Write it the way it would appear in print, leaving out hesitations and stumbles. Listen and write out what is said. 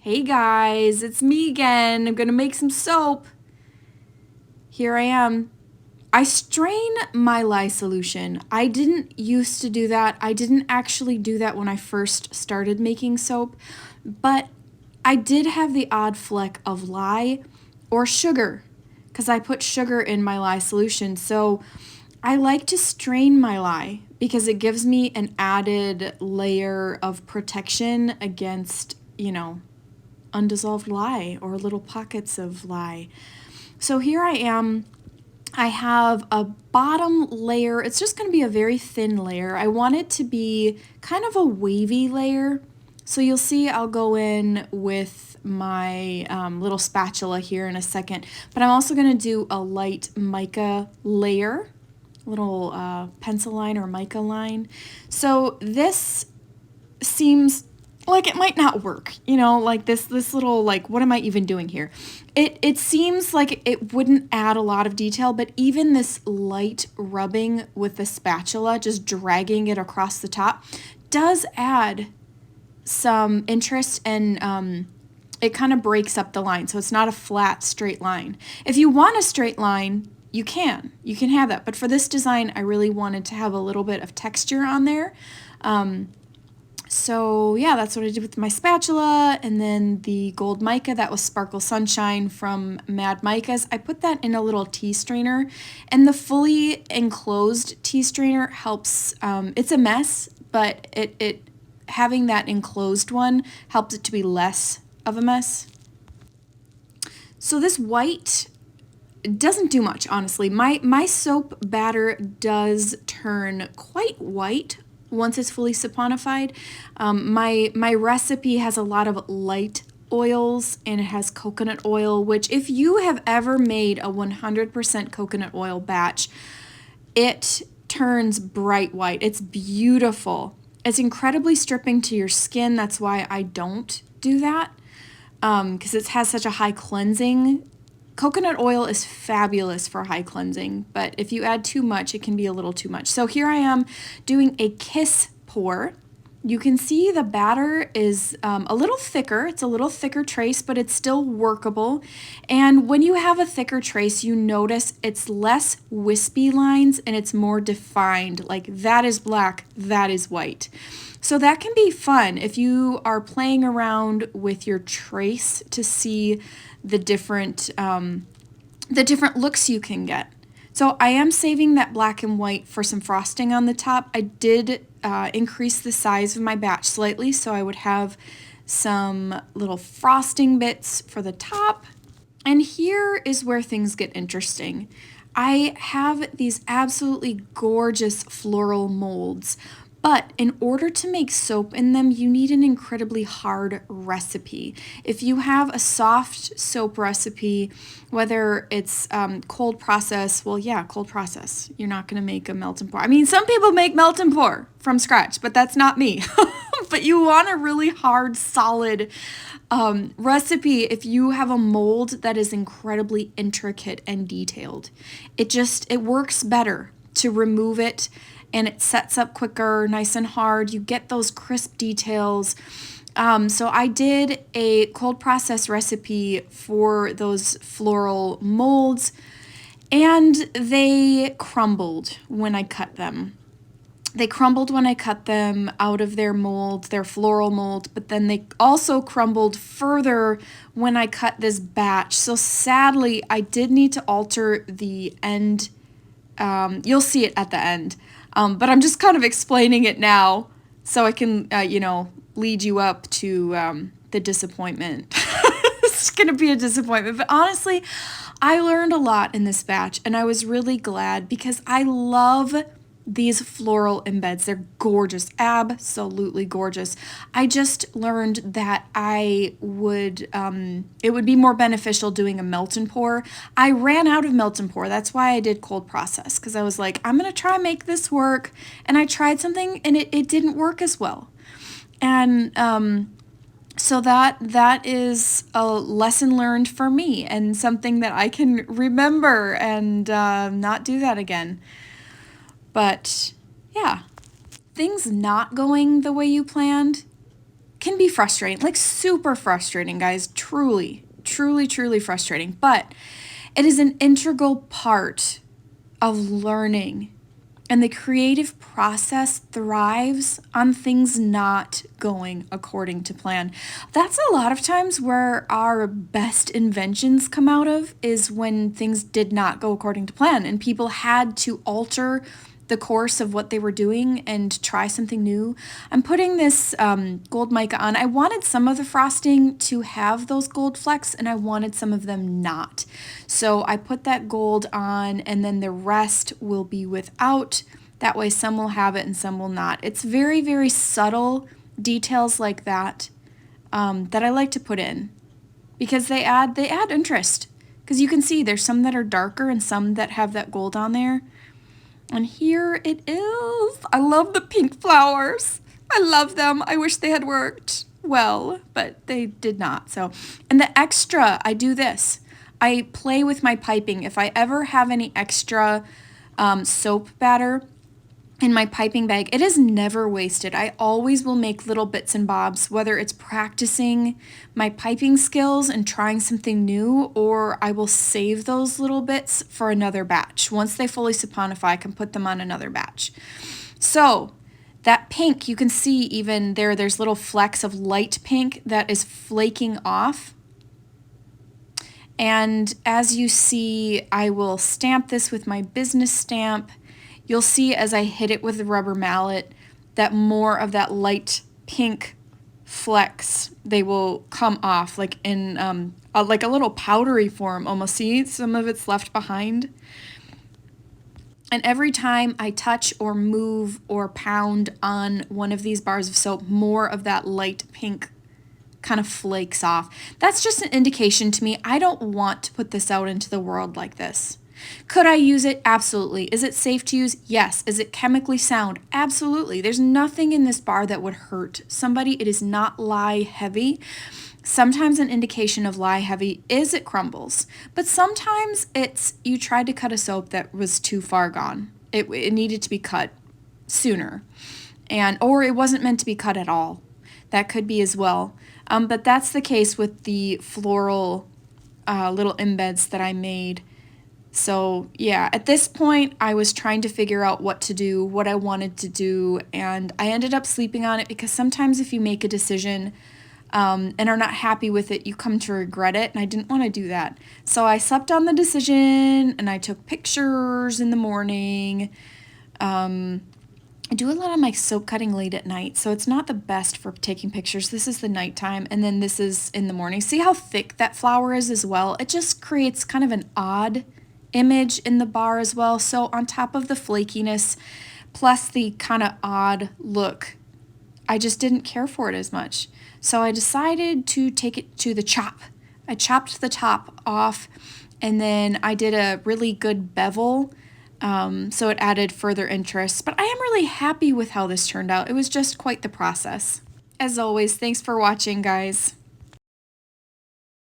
Hey guys, it's me again. I'm gonna make some soap. Here I am. I strain my lye solution. I didn't used to do that. I didn't actually do that when I first started making soap, but I did have the odd fleck of lye or sugar because I put sugar in my lye solution. So I like to strain my lye because it gives me an added layer of protection against, undissolved lye or little pockets of lye. So here I am. I have a bottom layer. It's just going to be a very thin layer. I want it to be kind of a wavy layer. So you'll see I'll go in with my little spatula here in a second. But I'm also going to do a light mica layer, little pencil line or mica line. So this seems like it might not work, like this little, like, what am I even doing here? It seems like it wouldn't add a lot of detail, but even this light rubbing with the spatula, just dragging it across the top, does add some interest, and it kind of breaks up the line, so it's not a flat, straight line. If you want a straight line, you can have that, but for this design, I really wanted to have a little bit of texture on there. So yeah, that's what I did with my spatula, and then the gold mica, that was Sparkle Sunshine from Mad Micas. I put that in a little tea strainer, and the fully enclosed tea strainer helps. It's a mess, but it having that enclosed one helps it to be less of a mess. So this white doesn't do much, honestly. My soap batter does turn quite white once it's fully saponified. My recipe has a lot of light oils, and it has coconut oil, which if you have ever made a 100% coconut oil batch, it turns bright white. It's beautiful. It's incredibly stripping to your skin. That's why I don't do that, because it has such a high cleansing. Coconut oil is fabulous for high cleansing, but if you add too much, it can be a little too much. So here I am doing a kiss pour. You can see the batter is a little thicker. It's a little thicker trace, but it's still workable. And when you have a thicker trace, you notice it's less wispy lines and it's more defined. Like, that is black, that is white. So that can be fun if you are playing around with your trace to see the different looks you can get. So I am saving that black and white for some frosting on the top. I did increase the size of my batch slightly, so I would have some little frosting bits for the top. And here is where things get interesting. I have these absolutely gorgeous floral molds, but in order to make soap in them, you need an incredibly hard recipe. If you have a soft soap recipe, whether it's cold process, well, yeah, cold process. You're not going to make a melt and pour. I mean, some people make melt and pour from scratch, but that's not me. But you want a really hard, solid recipe if you have a mold that is incredibly intricate and detailed. It works better to remove it, and it sets up quicker, nice and hard. You get those crisp details. So I did a cold process recipe for those floral molds, and they crumbled when I cut them. They crumbled when I cut them out of their mold, their floral mold, but then they also crumbled further when I cut this batch. So sadly, I did need to alter the end. You'll see it at the end. But I'm just kind of explaining it now so I can, lead you up to the disappointment. It's going to be a disappointment. But honestly, I learned a lot in this batch, and I was really glad because I love these floral embeds. They're gorgeous, absolutely gorgeous. I just learned that it would be more beneficial doing a melt and pour. I ran out of melt and pour. That's why I did cold process, because I was like, I'm going to try and make this work. And I tried something and it didn't work as well. And so that is a lesson learned for me, and something that I can remember and not do that again. But yeah, things not going the way you planned can be frustrating, like super frustrating, guys, truly, truly, truly frustrating. But it is an integral part of learning. And the creative process thrives on things not going according to plan. That's a lot of times where our best inventions come out of, is when things did not go according to plan and people had to alter the course of what they were doing and try something new. I'm putting this gold mica on. I wanted some of the frosting to have those gold flecks and I wanted some of them not. So I put that gold on and then the rest will be without. That way some will have it and some will not. It's very, very subtle details like that that I like to put in because they add interest. Because you can see there's some that are darker and some that have that gold on there. And here it is. I love the pink flowers. I love them. I wish they had worked well, but they did not. So, and the extra, I do this. I play with my piping. If I ever have any extra soap batter in my piping bag, it is never wasted. I always will make little bits and bobs, whether it's practicing my piping skills and trying something new, or I will save those little bits for another batch. Once they fully saponify, I can put them on another batch. So that pink, you can see even there's little flecks of light pink that is flaking off. And as you see, I will stamp this with my business stamp. You'll see as I hit it with the rubber mallet that more of that light pink flecks, they will come off like in like a little powdery form almost. See, some of it's left behind. And every time I touch or move or pound on one of these bars of soap, more of that light pink kind of flakes off. That's just an indication to me I don't want to put this out into the world like this. Could I use it? Absolutely. Is it safe to use? Yes. Is it chemically sound? Absolutely. There's nothing in this bar that would hurt somebody. It is not lye heavy. Sometimes an indication of lye heavy is it crumbles, but sometimes it's you tried to cut a soap that was too far gone. It needed to be cut sooner, or it wasn't meant to be cut at all. That could be as well. But that's the case with the floral little embeds that I made. So yeah, at this point, I was trying to figure out what to do, what I wanted to do, and I ended up sleeping on it because sometimes if you make a decision and are not happy with it, you come to regret it, and I didn't want to do that. So I slept on the decision, and I took pictures in the morning. I do a lot of my soap cutting late at night, so it's not the best for taking pictures. This is the nighttime, and then this is in the morning. See how thick that flower is as well? It just creates kind of an odd image in the bar as well. So on top of the flakiness plus the kind of odd look, I just didn't care for it as much. So I decided to take it to the chop. I chopped the top off and then I did a really good bevel, so it added further interest. But I am really happy with how this turned out. It was just quite the process. As always, thanks for watching, guys.